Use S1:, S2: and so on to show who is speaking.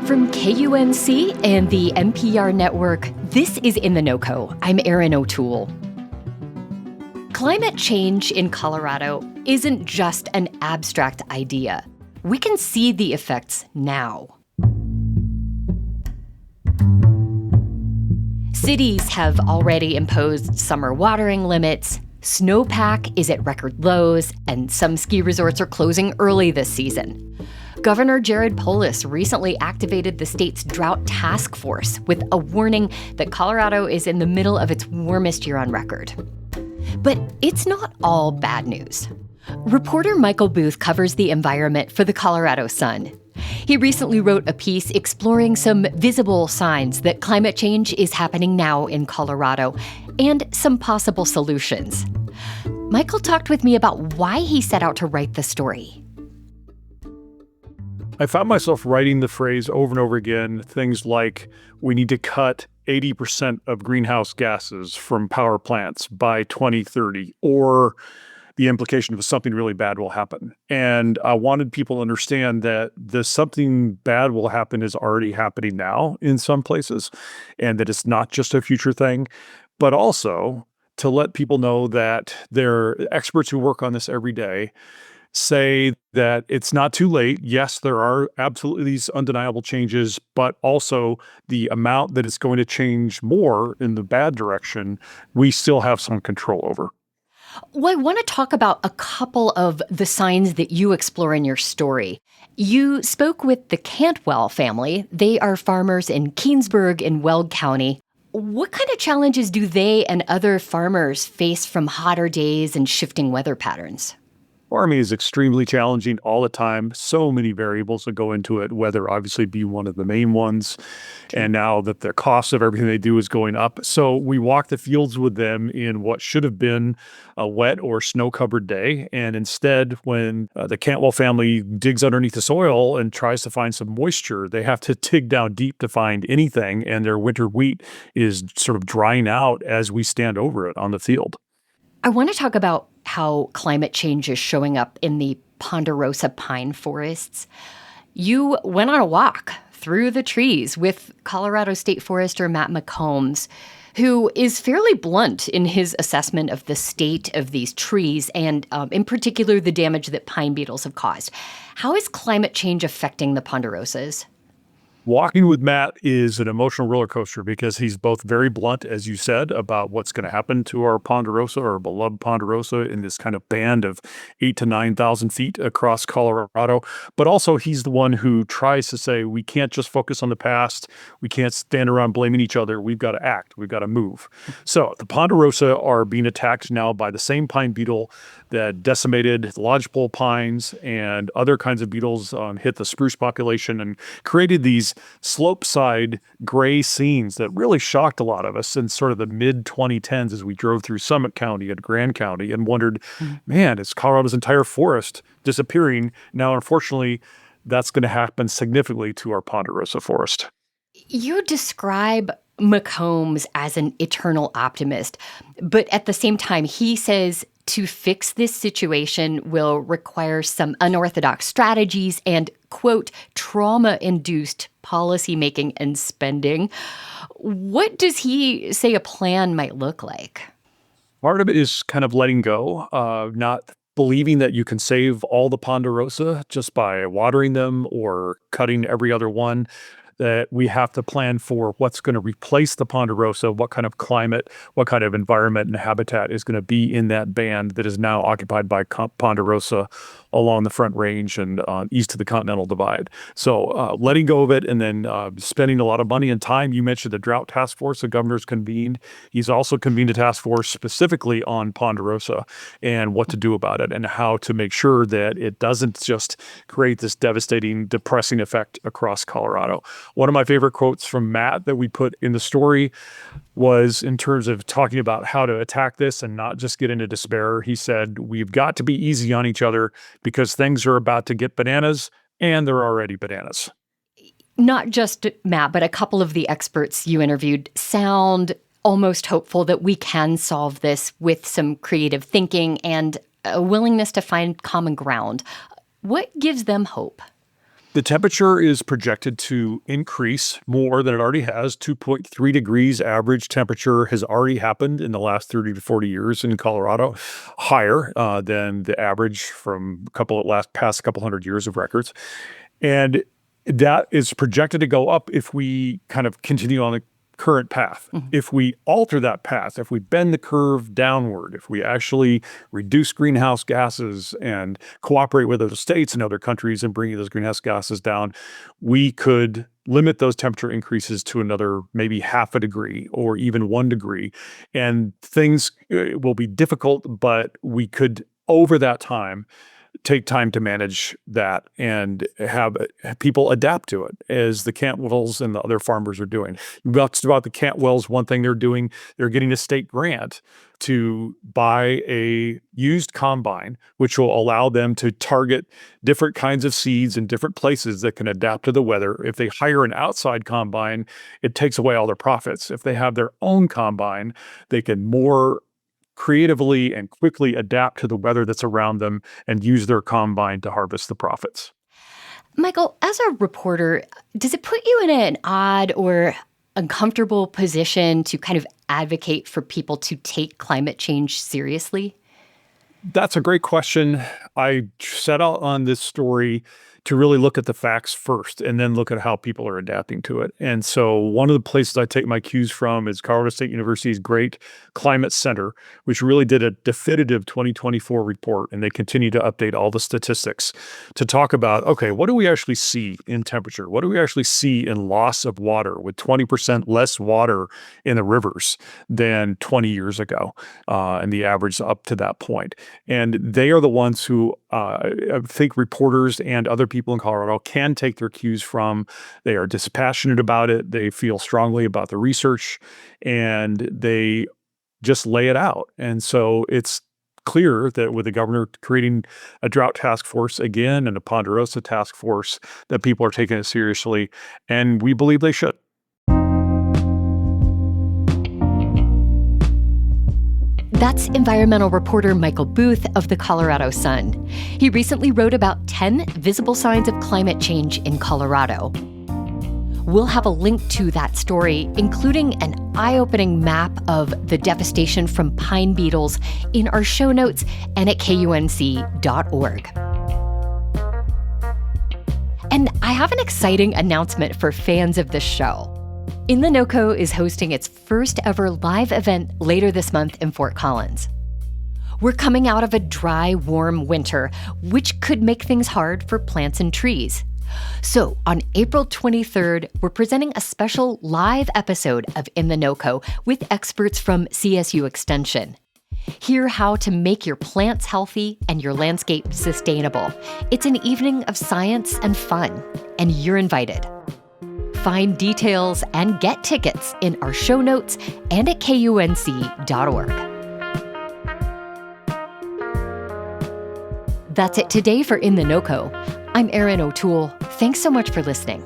S1: From KUNC and the NPR network, this is In The NoCo. I'm Erin O'Toole. Climate change in Colorado isn't just an abstract idea. We can see the effects now. Cities have already imposed summer watering limits. Snowpack is at record lows, and some ski resorts are closing early this season. Governor Jared Polis recently activated the state's drought task force with a warning that Colorado is in the middle of its warmest year on record. But it's not all bad news. Reporter Michael Booth covers the environment for the Colorado Sun. He recently wrote a piece exploring some visible signs that climate change is happening now in Colorado and some possible solutions. Michael talked with me about why he set out to write the story.
S2: I found myself writing the phrase over and over again, things like, we need to cut 80% of greenhouse gases from power plants by 2030, or the implication of something really bad will happen. And I wanted people to understand that the something bad will happen is already happening now in some places, and that it's not just a future thing, but also to let people know that there are experts who work on this every day say that it's not too late. Yes, there are absolutely these undeniable changes, but also the amount that it's going to change more in the bad direction, we still have some control over.
S1: Well, I want to talk about a couple of the signs that you explore in your story. You spoke with the Cantwell family. They are farmers in Keensburg in Weld County. What kind of challenges do they and other farmers face from hotter days and shifting weather patterns?
S2: Farming is extremely challenging all the time. So many variables that go into it, weather obviously be one of the main ones. And now that the cost of everything they do is going up. So we walk the fields with them in what should have been a wet or snow-covered day. And instead, when the Cantwell family digs underneath the soil and tries to find some moisture, they have to dig down deep to find anything. And their winter wheat is sort of drying out as we stand over it on the field.
S1: I want to talk about how climate change is showing up in the ponderosa pine forests. You went on a walk through the trees with Colorado State Forester Matt McCombs, who is fairly blunt in his assessment of the state of these trees and, in particular, the damage that pine beetles have caused. How is climate change affecting the ponderosas?
S2: Walking with Matt is an emotional roller coaster because he's both very blunt, as you said, about what's going to happen to our ponderosa, our beloved ponderosa, in this kind of band of 8,000 to 9,000 feet across Colorado. But also he's the one who tries to say, we can't just focus on the past. We can't stand around blaming each other. We've got to act. We've got to move. So the ponderosa are being attacked now by the same pine beetle that decimated lodgepole pines and other kinds of beetles, hit the spruce population and created these slope-side gray scenes that really shocked a lot of us in sort of the mid-2010s as we drove through Summit County and Grand County and wondered, man, is Colorado's entire forest disappearing? Now, unfortunately, that's going to happen significantly to our ponderosa forest.
S1: You describe McCombs as an eternal optimist, but at the same time, he says to fix this situation will require some unorthodox strategies and, quote, trauma-induced policymaking and spending. What does he say a plan might look like?
S2: Part of it is kind of letting go, not believing that you can save all the ponderosa just by watering them or cutting every other one. That we have to plan for what's going to replace the ponderosa, what kind of climate, what kind of environment and habitat is going to be in that band that is now occupied by ponderosa along the Front Range and east of the Continental Divide. So letting go of it and then spending a lot of money and time. You mentioned the drought task force the governor's convened. He's also convened a task force specifically on ponderosa and what to do about it and how to make sure that it doesn't just create this devastating, depressing effect across Colorado. One of my favorite quotes from Matt that we put in the story was in terms of talking about how to attack this and not just get into despair. He said, we've got to be easy on each other because things are about to get bananas and they're already bananas.
S1: Not just Matt, but a couple of the experts you interviewed sound almost hopeful that we can solve this with some creative thinking and a willingness to find common ground. What gives them hope?
S2: The temperature is projected to increase more than it already has. 2.3 degrees average temperature has already happened in the last 30 to 40 years in Colorado, higher than the average from past couple hundred years of records. And that is projected to go up if we kind of continue on the current path. If we alter that path, if we bend the curve downward, if we actually reduce greenhouse gases and cooperate with other states and other countries in bringing those greenhouse gases down, we could limit those temperature increases to another maybe half a degree or even 1 degree. And things will be difficult, but we could, over that time, take time to manage that and have people adapt to it, as the Cantwells and the other farmers are doing. About the Cantwells, one thing they're doing, they're getting a state grant to buy a used combine, which will allow them to target different kinds of seeds in different places that can adapt to the weather. If they hire an outside combine, it takes away all their profits. If they have their own combine, they can more creatively and quickly adapt to the weather that's around them and use their combine to harvest the profits.
S1: Michael, as a reporter, does it put you in an odd or uncomfortable position to kind of advocate for people to take climate change seriously?
S2: That's a great question. I set out on this story to really look at the facts first and then look at how people are adapting to it. And so one of the places I take my cues from is Colorado State University's great Climate Center, which really did a definitive 2024 report, and they continue to update all the statistics to talk about, okay, what do we actually see in temperature? What do we actually see in loss of water with 20% less water in the rivers than 20 years ago, and the average up to that point? And they are the ones who I think reporters and other people in Colorado can take their cues from. They are dispassionate about it. They feel strongly about the research, and they just lay it out. And so it's clear that with the governor creating a drought task force again and a Ponderosa task force, that people are taking it seriously, and we believe they should.
S1: That's environmental reporter Michael Booth of the Colorado Sun. He recently wrote about 10 visible signs of climate change in Colorado. We'll have a link to that story, including an eye-opening map of the devastation from pine beetles, in our show notes and at KUNC.org. And I have an exciting announcement for fans of this show. In The NoCo is hosting its first ever live event later this month in Fort Collins. We're coming out of a dry, warm winter, which could make things hard for plants and trees. So on April 23rd, we're presenting a special live episode of In The NoCo with experts from CSU Extension. Hear how to make your plants healthy and your landscape sustainable. It's an evening of science and fun, and you're invited. Find details and get tickets in our show notes and at KUNC.org. That's it today for In The NoCo. I'm Erin O'Toole. Thanks so much for listening.